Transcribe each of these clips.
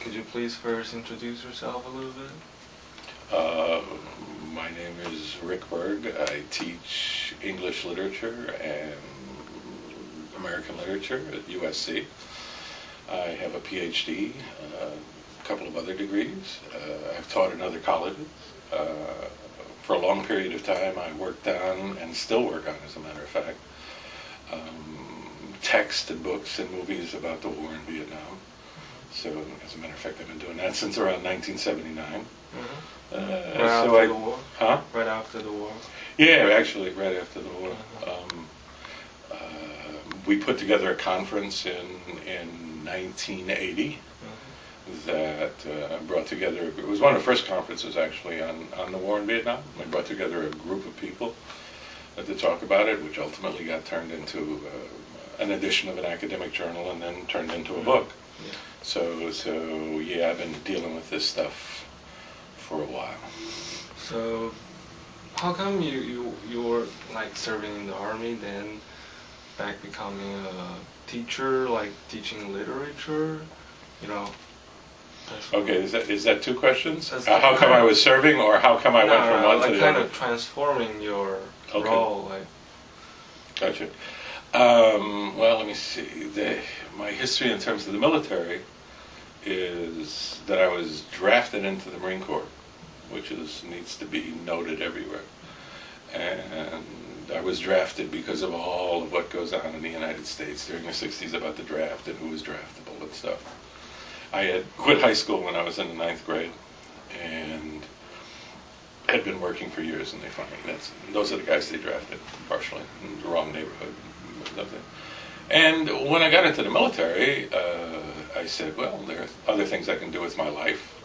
Could you please first introduce yourself a little bit? Uh, my name is Rick Berg. I teach English literature and American literature at USC. I have a PhD, a couple of other degrees. I've taught in other colleges. Uh, for a long period of time, I worked on, and still work on, as a matter of fact, text and books and movies about the war in Vietnam. So, as a matter of fact, I've been doing that since around 1979. Mm-hmm. Right after the war? Huh? Right after the war? Yeah, actually, right after the war. Mm-hmm. We put together a conference in 1980 that brought together, it was one of the first conferences actually on the war in Vietnam. We brought together a group of people to talk about it, which ultimately got turned into an edition of an academic journal and then turned into a book. Yeah. So yeah, I've been dealing with this stuff for a while. So, how come you were like serving in the army, then back becoming a teacher, like teaching literature? You know. Okay, is that two questions? That's How come I was serving, or how come I went from one to the kind other? of transforming your Okay. role, like. Gotcha. Well, let me see. My history in terms of the military is that I was drafted into the Marine Corps, which needs to be noted everywhere. And I was drafted because of all of what goes on in the United States during the 60s about the draft and who was draftable and stuff. I had quit high school when I was in the 9th grade and had been working for years, and those are the guys they drafted, partially, in the wrong neighborhood. And when I got into the military, I said, well, there are other things I can do with my life,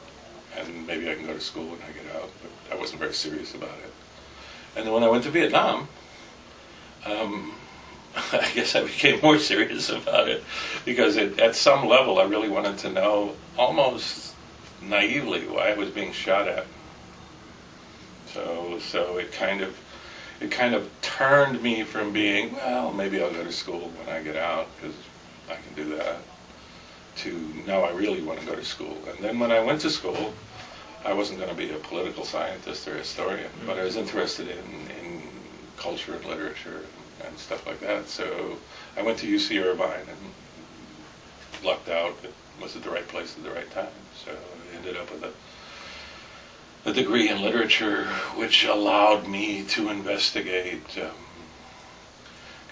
and maybe I can go to school when I get out, but I wasn't very serious about it. And then when I went to Vietnam, I guess I became more serious about it, because at some level I really wanted to know, almost naively, why I was being shot at. So it kind of turned me from being, well, maybe I'll go to school when I get out because I can do that, to now I really want to go to school. And then when I went to school, I wasn't going to be a political scientist or historian, but I was interested in culture and literature and stuff like that. So I went to UC Irvine and lucked out. It was at the right place at the right time. So I ended up with a degree in literature, which allowed me to investigate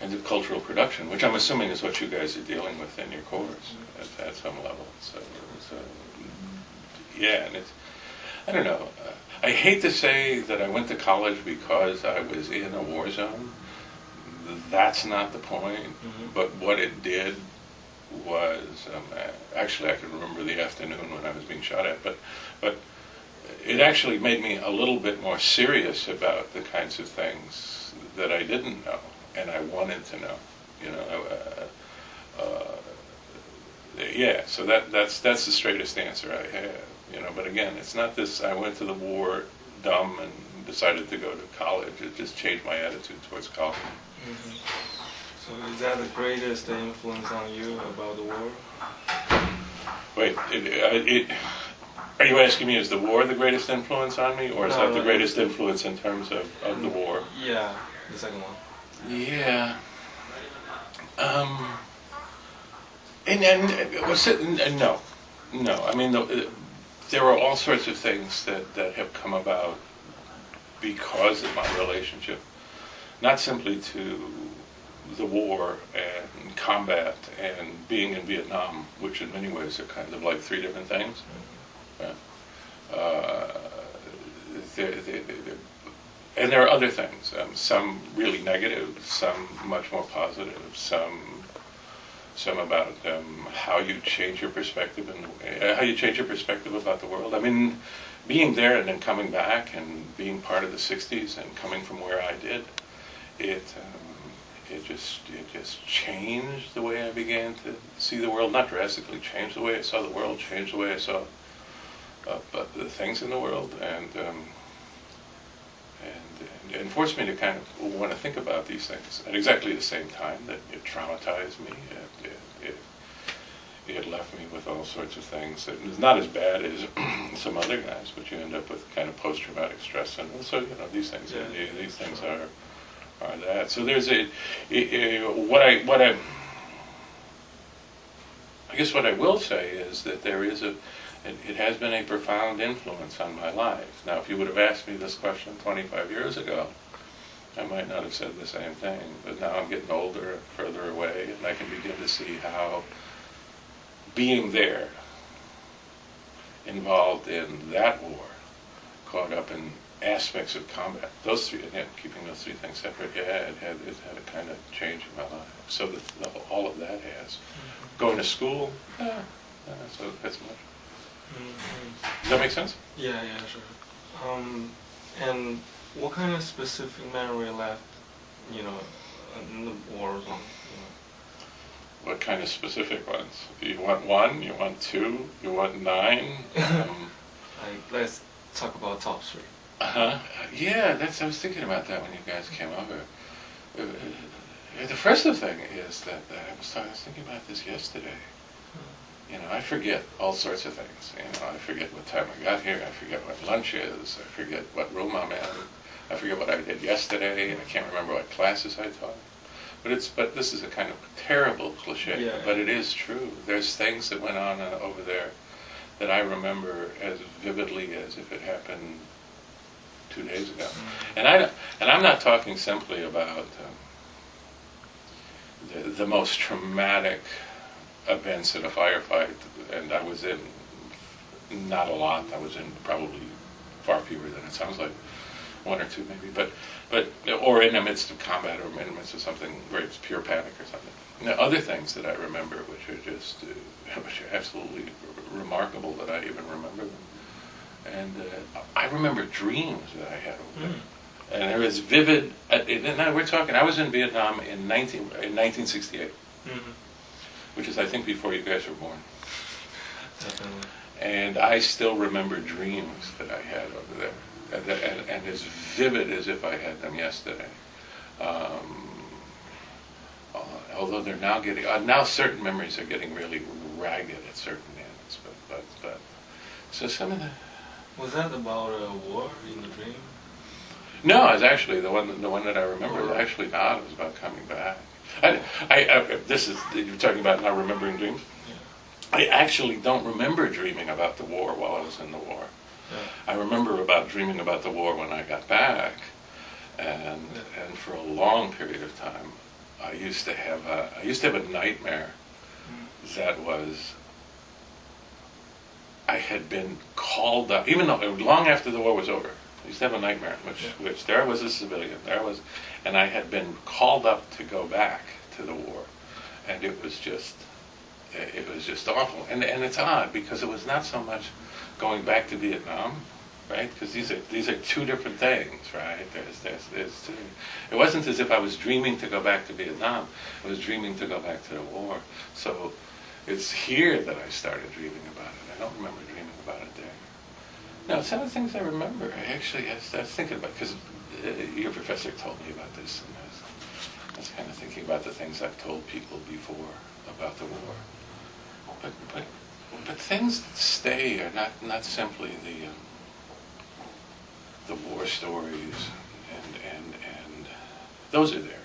kinds of cultural production, which I'm assuming is what you guys are dealing with in your course at some level. So yeah, and I don't know. I hate to say that I went to college because I was in a war zone. That's not the point. But what it did was, actually I can remember the afternoon when I was being shot at, but it actually made me a little bit more serious about the kinds of things that I didn't know and I wanted to know. You know, yeah. So that's the straightest answer I have. You know, but again, it's not this. I went to the war dumb and decided to go to college. It just changed my attitude towards college. Mm-hmm. So is that the greatest influence on you about the war? Wait, are you asking me, is the war the greatest influence on me, or is that the greatest influence in terms of the war? Yeah, the second one. Yeah. And was it? No. I mean, there are all sorts of things that have come about because of my relationship, not simply to the war and combat and being in Vietnam, which in many ways are kind of like three different things. Uh, and there are other things, some really negative, some much more positive, some about how you change your perspective and how you change your perspective about the world. I mean, being there and then coming back and being part of the '60s and coming from where I did, it just changed the way I began to see the world. Not drastically changed the way I saw the world, changed the way I saw but the things in the world, and forced me to kind of want to think about these things at exactly the same time that it traumatized me. it left me with all sorts of things that is not as bad as some other guys, but you end up with kind of post-traumatic stress syndrome. So these things, these things are that. So there's I guess what I will say is that there is it has been a profound influence on my life. Now, if you would have asked me this question 25 years ago, I might not have said the same thing. But now I'm getting older and further away, and I can begin to see how being there, involved in that war, caught up in aspects of combat, those three, again, keeping those three things separate, it had a kind of change in my life. So all of that has. Going to school, so that's much. Does that make sense? Yeah, sure. And what kind of specific memory left, in the war zone? What kind of specific ones? You want 1? You want 2? You want 9? Let's talk about top 3. Yeah, I was thinking about that when you guys came over. The first thing is that I was thinking about this yesterday. I forget all sorts of things. I forget what time I got here. I forget what lunch is. I forget what room I'm in. I forget what I did yesterday. I can't remember what classes I taught. But this is a kind of terrible cliche. But it is true. There's things that went on over there that I remember as vividly as if it happened 2 days ago. And I'm not talking simply about the most traumatic events in a firefight, and I was in not a lot. I was in probably far fewer than it sounds like, 1 or 2 maybe, but or in the midst of combat, or in the midst of something where it's pure panic or something. Now, other things that I remember, which are just which are absolutely remarkable that I even remember them. And I remember dreams that I had over there. And they're as vivid. Now we're talking. I was in Vietnam in 1968, which is, I think, before you guys were born. Definitely. And I still remember dreams that I had over there, and as vivid as if I had them yesterday. Although they're now now certain memories are getting really ragged at certain ends, but so some of the. Was that about a war in the dream? No, it's actually the one that I remember is actually not. It was about coming back. You're talking about not remembering dreams? Yeah. I actually don't remember dreaming about the war while I was in the war. Yeah. I remember dreaming about the war when I got back, and for a long period of time, I used to have a nightmare that was. I had been called up, even though long after the war was over. I used to have a nightmare in which there was a civilian, and I had been called up to go back to the war, and it was just awful. And it's odd because it was not so much going back to Vietnam, right? Because these are 2 different things, right? There's two. It wasn't as if I was dreaming to go back to Vietnam. I was dreaming to go back to the war. So it's here that I started dreaming about it. I don't remember dreaming about it there. No, some of the things I remember, I was thinking about, because your professor told me about this, and I was kind of thinking about the things I've told people before about the war. But things that stay are not simply the war stories, and those are there.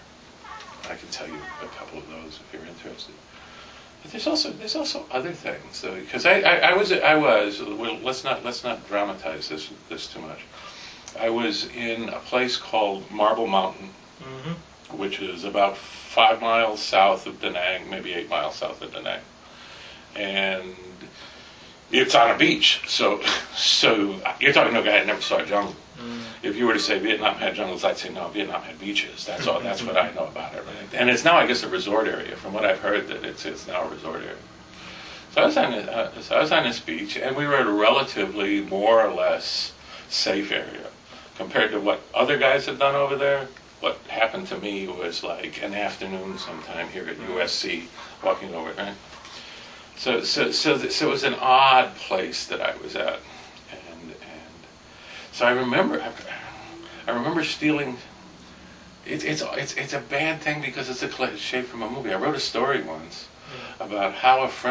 I can tell you a couple of those if you're interested. But there's also other things, though, because I was well, let's not dramatize this too much. I was in a place called Marble Mountain, which is about 5 miles south of Da Nang, maybe 8 miles south of Da Nang, and it's on a beach. So you're talking to a guy that never saw a jungle. If you were to say Vietnam had jungles, I'd say no, Vietnam had beaches. That's all. That's what I know about it, right? And it's now, I guess, a resort area. From what I've heard, that it's now a resort area. So I was on this beach, and we were at a relatively more or less safe area compared to what other guys had done over there. What happened to me was like an afternoon sometime here at USC, walking over, right? So it was an odd place that I was at. So I remember stealing. It's a bad thing because it's a cliche from a movie. I wrote a story once about how a friend